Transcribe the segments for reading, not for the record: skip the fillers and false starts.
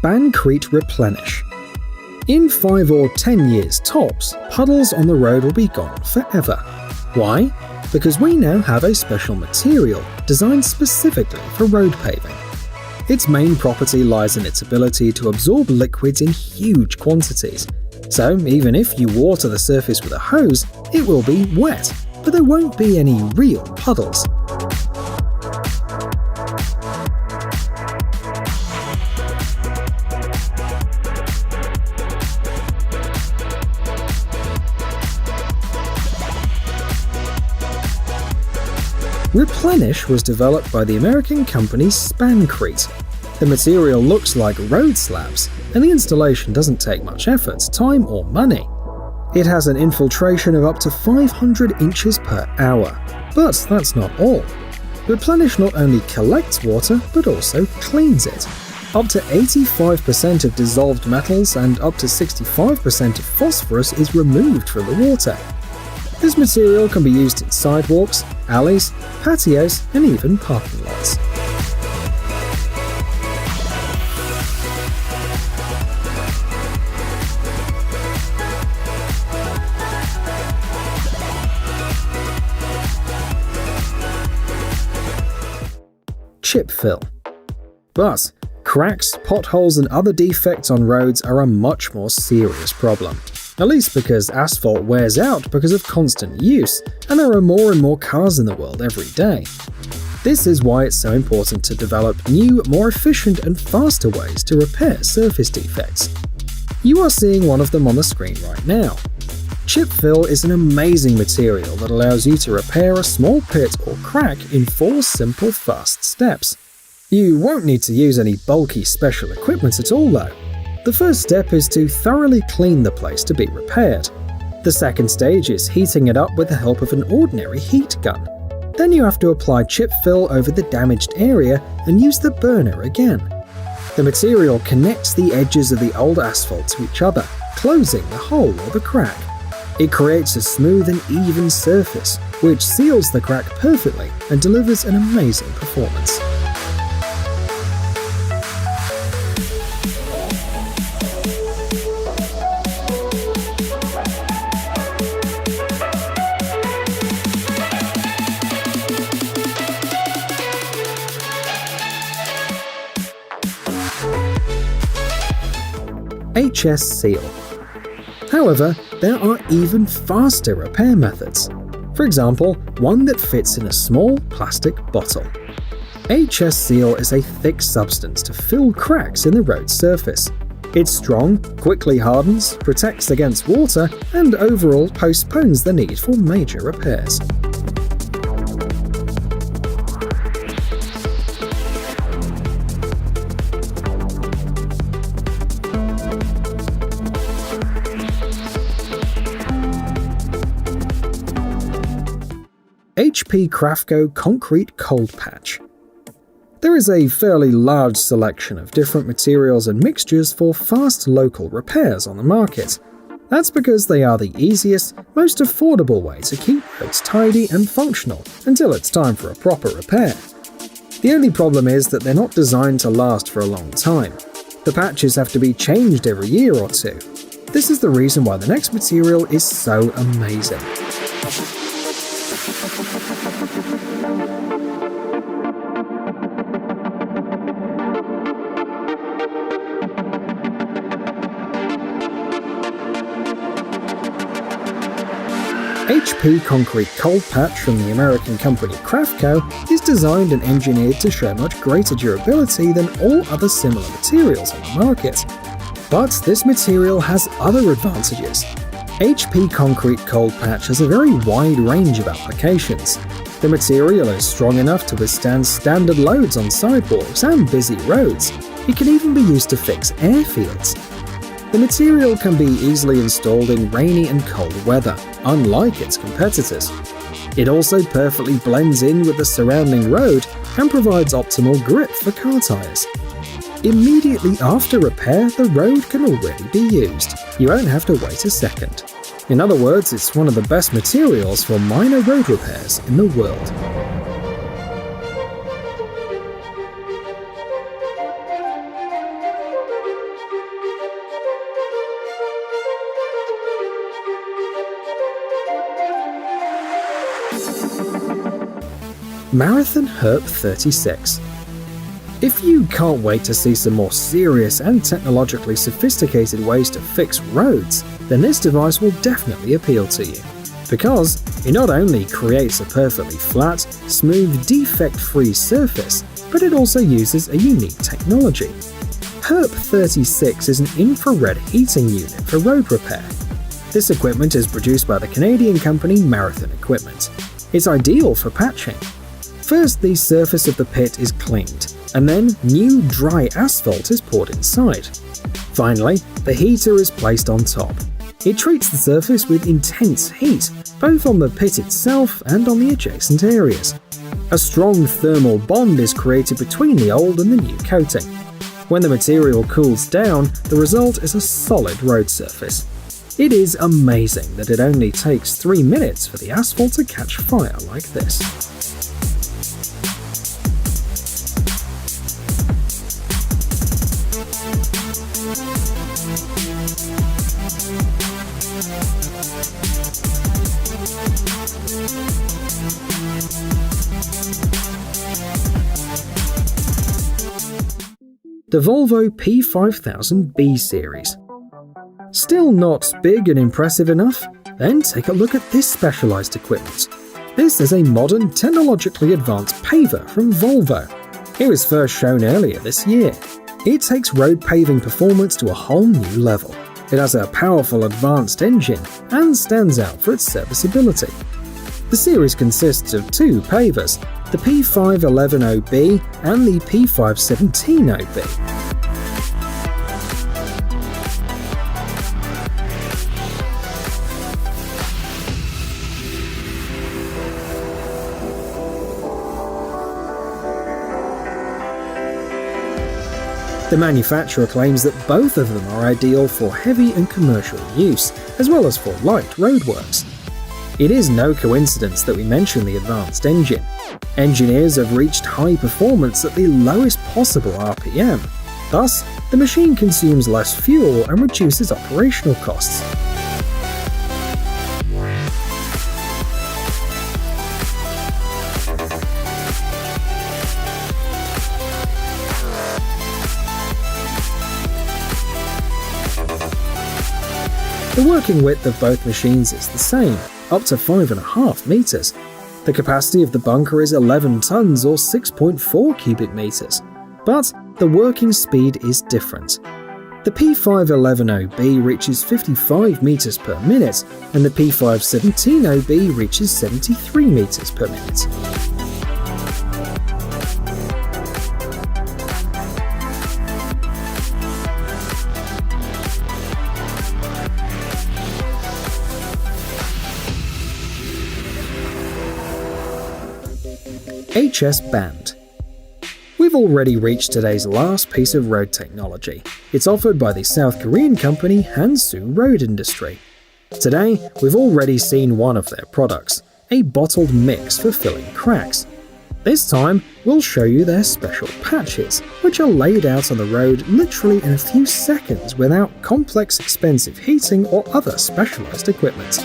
Spancrete Replenish. In 5 or 10 years tops, puddles on the road will be gone forever. Why? Because we now have a special material designed specifically for road paving. Its main property lies in its ability to absorb liquids in huge quantities. So even if you water the surface with a hose, it will be wet, but there won't be any real puddles. Replenish was developed by the American company Spancrete. The material looks like road slabs, and the installation doesn't take much effort, time or money. It has an infiltration of up to 500 inches per hour. But that's not all. Replenish not only collects water, but also cleans it. Up to 85% of dissolved metals and up to 65% of phosphorus is removed from the water. This material can be used in sidewalks, alleys, patios, and even parking lots. Chip fill. But cracks, potholes, and other defects on roads are a much more serious problem. At least because asphalt wears out because of constant use, and there are more and more cars in the world every day. This is why it's so important to develop new, more efficient and faster ways to repair surface defects. You are seeing one of them on the screen right now. Chip fill is an amazing material that allows you to repair a small pit or crack in 4 simple, fast steps. You won't need to use any bulky special equipment at all though. The first step is to thoroughly clean the place to be repaired. The second stage is heating it up with the help of an ordinary heat gun. Then you have to apply chip fill over the damaged area and use the burner again. The material connects the edges of the old asphalt to each other, closing the hole or the crack. It creates a smooth and even surface, which seals the crack perfectly and delivers an amazing performance. HS seal. However, there are even faster repair methods. For example, one that fits in a small plastic bottle. HS seal is a thick substance to fill cracks in the road surface. It's strong, quickly hardens, protects against water, and overall postpones the need for major repairs. HP Crafco Concrete Cold Patch. There is a fairly large selection of different materials and mixtures for fast local repairs on the market. That's because they are the easiest, most affordable way to keep roads tidy and functional until it's time for a proper repair. The only problem is that they're not designed to last for a long time. The patches have to be changed every year or two. This is the reason why the next material is so amazing. HP Concrete Cold Patch from the American company Crafco is designed and engineered to show much greater durability than all other similar materials on the market. But this material has other advantages. HP Concrete Cold Patch has a very wide range of applications. The material is strong enough to withstand standard loads on sidewalks and busy roads. It can even be used to fix airfields. The material can be easily installed in rainy and cold weather, unlike its competitors. It also perfectly blends in with the surrounding road and provides optimal grip for car tires. Immediately after repair, the road can already be used. You won't have to wait a second. In other words, it's one of the best materials for minor road repairs in the world. Marathon Herp 36. If you can't wait to see some more serious and technologically sophisticated ways to fix roads, then this device will definitely appeal to you. Because it not only creates a perfectly flat, smooth, defect-free surface, but it also uses a unique technology. Herp 36 is an infrared heating unit for road repair. This equipment is produced by the Canadian company Marathon Equipment. It's ideal for patching. First, the surface of the pit is cleaned, and then new dry asphalt is poured inside. Finally, the heater is placed on top. It treats the surface with intense heat, both on the pit itself and on the adjacent areas. A strong thermal bond is created between the old and the new coating. When the material cools down, the result is a solid road surface. It is amazing that it only takes 3 minutes for the asphalt to catch fire like this. The Volvo P5000B series. Still not big and impressive enough? Then take a look at this specialized equipment. This is a modern, technologically advanced paver from Volvo. It was first shown earlier this year. It takes road paving performance to a whole new level. It has a powerful advanced engine and stands out for its serviceability. The series consists of two pavers, the P511OB and the P517OB. The manufacturer claims that both of them are ideal for heavy and commercial use, as well as for light roadworks. It is no coincidence that we mention the advanced engine. Engineers have reached high performance at the lowest possible RPM. Thus, the machine consumes less fuel and reduces operational costs. The working width of both machines is the same, up to 5.5 meters. The capacity of the bunker is 11 tons or 6.4 cubic meters. But the working speed is different. The P511OB reaches 55 meters per minute, and the P517OB reaches 73 meters per minute. HS Band. We've already reached today's last piece of road technology. It's offered by the South Korean company Hansu Road Industry. Today, we've already seen one of their products, a bottled mix for filling cracks. This time, we'll show you their special patches, which are laid out on the road literally in a few seconds without complex expensive heating or other specialized equipment.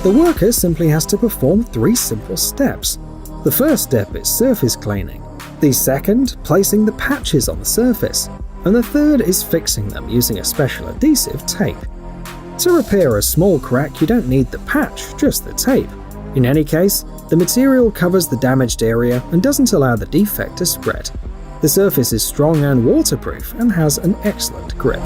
The worker simply has to perform 3 simple steps. The first step is surface cleaning, the second, placing the patches on the surface, and the third is fixing them using a special adhesive tape. To repair a small crack, you don't need the patch, just the tape. In any case, the material covers the damaged area and doesn't allow the defect to spread. The surface is strong and waterproof and has an excellent grip.